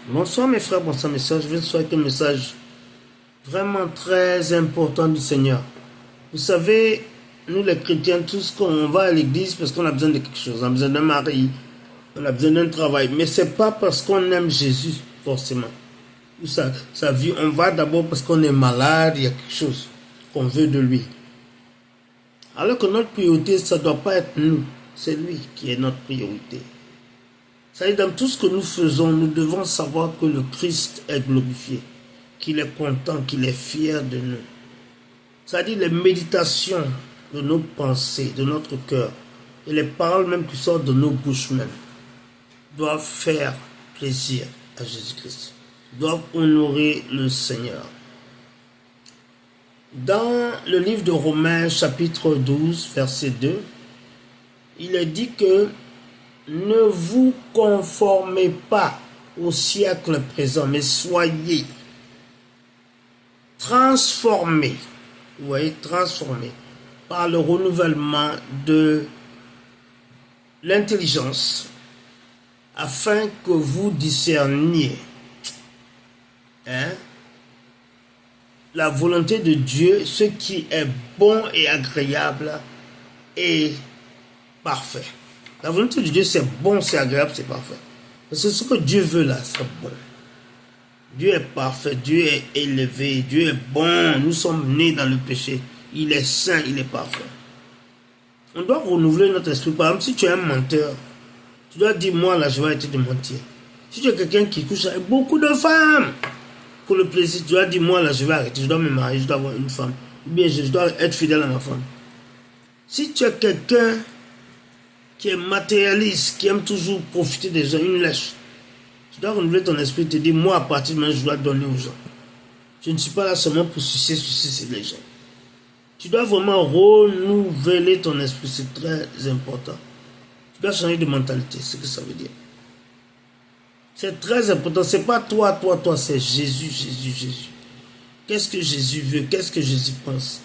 Bonsoir mes frères, bonsoir mes soeurs. Je viens de souhaiter un message vraiment très important du Seigneur. Vous savez, nous les chrétiens, tous quand on va à l'église parce qu'on a besoin de quelque chose. On a besoin d'un mari, on a besoin d'un travail. Mais ce n'est pas parce qu'on aime Jésus, forcément. Sa vie, on va d'abord parce qu'on est malade, il y a quelque chose qu'on veut de lui. Alors que notre priorité, ça ne doit pas être nous. C'est lui qui est notre priorité. Ça veut dire, dans tout ce que nous faisons, nous devons savoir que le Christ est glorifié, qu'il est content, qu'il est fier de nous. C'est-à-dire les méditations de nos pensées, de notre cœur, et les paroles même qui sortent de nos bouches même, doivent faire plaisir à Jésus-Christ, doivent honorer le Seigneur. Dans le livre de Romains, chapitre 12, verset 2, il est dit que ne vous conformez pas au siècle présent, mais soyez transformés, vous voyez, transformés par le renouvellement de l'intelligence, afin que vous discerniez la volonté de Dieu, ce qui est bon et agréable et parfait. La volonté de Dieu, c'est bon, c'est agréable, c'est parfait. Parce que ce que Dieu veut là, c'est bon. Dieu est parfait, Dieu est élevé, Dieu est bon. Nous sommes nés dans le péché. Il est saint, il est parfait. On doit renouveler notre esprit. Par exemple, si tu es un menteur, tu dois dire, moi là, je vais arrêter de mentir. Si tu es quelqu'un qui couche avec beaucoup de femmes, pour le plaisir, tu dois dire, moi là, je vais arrêter, je dois me marier, je dois avoir une femme. Ou bien je dois être fidèle à ma femme. Si tu es quelqu'un qui est matérialiste, qui aime toujours profiter des gens, une lèche, tu dois renouveler ton esprit et te dire, moi à partir de maintenant, je dois donner aux gens. Je ne suis pas là seulement pour sucer les gens. Tu dois vraiment renouveler ton esprit, c'est très important. Tu dois changer de mentalité, c'est ce que ça veut dire. C'est très important, c'est pas toi, c'est Jésus, Jésus, Jésus. Qu'est-ce que Jésus veut, qu'est-ce que Jésus pense?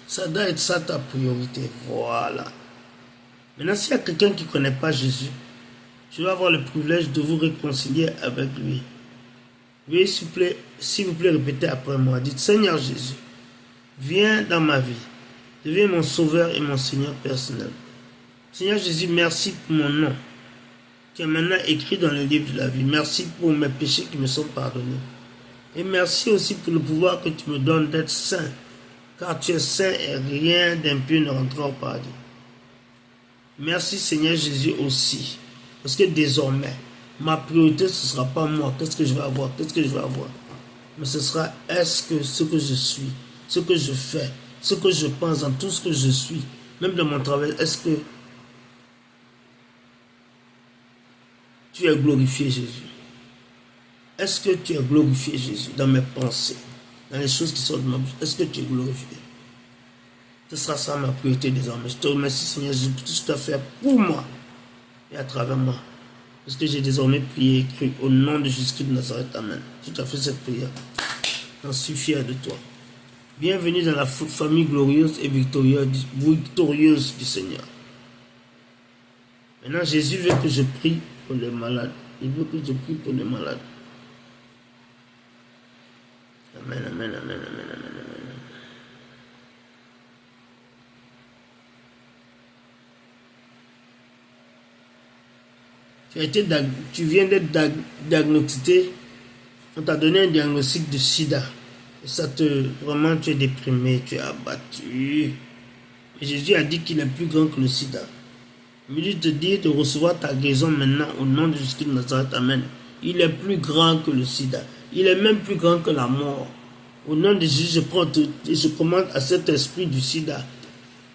Ça doit être ça ta priorité, voilà. Maintenant, s'il y a quelqu'un qui ne connaît pas Jésus, tu vas avoir le privilège de vous réconcilier avec lui. Veuillez, s'il vous plaît, répéter après moi. Dites, Seigneur Jésus, viens dans ma vie. Deviens mon sauveur et mon Seigneur personnel. Seigneur Jésus, merci pour mon nom, qui est maintenant écrit dans le livre de la vie. Merci pour mes péchés qui me sont pardonnés. Et merci aussi pour le pouvoir que tu me donnes d'être saint, car tu es saint et rien d'impur ne rentrera au paradis. Merci Seigneur Jésus aussi, parce que désormais, ma priorité ce ne sera pas moi, qu'est-ce que je vais avoir, mais ce sera est-ce que ce que je suis, ce que je fais, ce que je pense dans tout ce que je suis, même dans mon travail, est-ce que tu es glorifié Jésus? Est-ce que tu es glorifié Jésus dans mes pensées, dans les choses qui sortent de ma bouche? Est-ce que tu es glorifié? Ce sera ça ma priorité désormais. Je te remercie Seigneur Jésus pour tout ce que tu as fait pour moi et à travers moi. Parce que j'ai désormais prié et cru au nom de Jésus-Christ de Nazareth. Amen. Si tu as fait cette prière, j'en suis fier de toi. Bienvenue dans la famille glorieuse et victorieuse du Seigneur. Maintenant, Jésus veut que je prie pour les malades. Il veut que je prie pour les malades. Amen, amen, amen, amen, amen, amen. Tu viens d'être diagnostiqué, on t'a donné un diagnostic de sida. Et ça vraiment, tu es déprimé, tu es abattu. Et Jésus a dit qu'il est plus grand que le sida. Il veut te dire de recevoir ta guérison maintenant au nom de Jésus de Nazareth. Amen. Il est plus grand que le sida. Il est même plus grand que la mort. Au nom de Jésus, je prends tout et je commande à cet esprit du sida.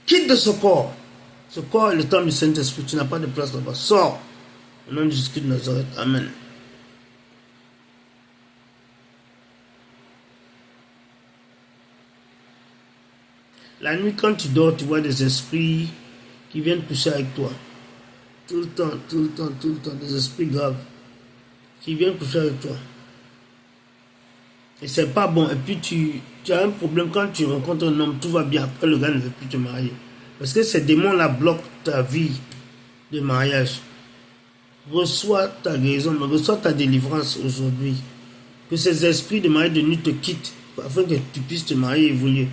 Quitte de ce corps. Ce corps est le temple du Saint-Esprit. Tu n'as pas de place là-bas. Sors. Au nom de Jésus de Nazareth. Amen. La nuit, quand tu dors, tu vois des esprits qui viennent coucher avec toi. Tout le temps, des esprits graves qui viennent coucher avec toi. Et c'est pas bon. Et puis tu as un problème quand tu rencontres un homme, tout va bien. Après, le gars ne veut plus te marier. Parce que ces démons-là bloquent ta vie de mariage. reçois ta guérison, reçois ta délivrance aujourd'hui. Que ces esprits de mari de nuit te quittent afin que tu puisses te marier et évoluer.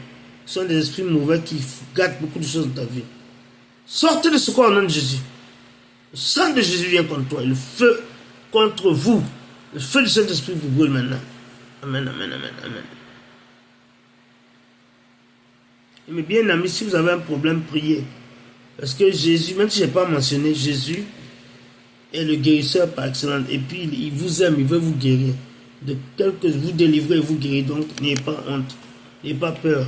Ce sont des esprits mauvais qui gâtent beaucoup de choses dans ta vie. Sortez de ce corps au nom de Jésus. Le sang de Jésus vient contre toi et le feu contre vous. Le feu du Saint-Esprit vous brûle maintenant. Amen, amen, amen, amen. Et mes bien-amis, si vous avez un problème, priez. Parce que Jésus, même si je n'ai pas mentionné, Jésus est le guérisseur par excellence. Et puis, il vous aime, il veut vous guérir. De quelque chose, vous délivrer et vous guérir. Donc, n'ayez pas honte. N'ayez pas peur.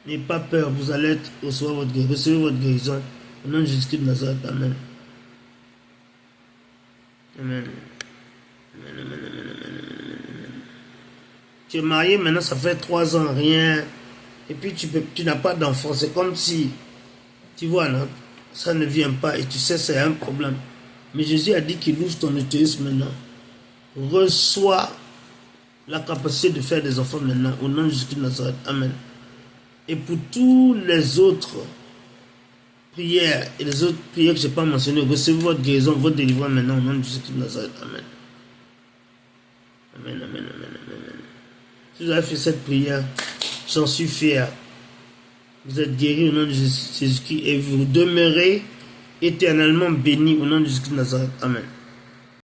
N'ayez pas peur. Vous allez recevoir votre guérison. Recevez votre guérison. Au nom de Jésus-Christ de Nazareth. Amen. Amen. Amen, amen, amen, amen, amen, amen. Tu es marié maintenant, ça fait 3 ans, rien. Et puis tu n'as pas d'enfant. C'est comme si, tu vois, non, ça ne vient pas et tu sais, c'est un problème. Mais Jésus a dit qu'il ouvre ton utérus maintenant. Reçois la capacité de faire des enfants maintenant, au nom de Jésus-Christ de Nazareth. Amen. Et pour tous les autres prières et les autres prières que je n'ai pas mentionnées, recevez votre guérison, votre délivrance maintenant, au nom de Jésus-Christ de Nazareth. Amen. Amen, amen, amen, amen, amen. Si vous avez fait cette prière, j'en suis fier. Vous êtes guéris au nom de Jésus-Christ et vous demeurez éternellement bénis au nom de Jésus-Christ de Nazareth. Amen.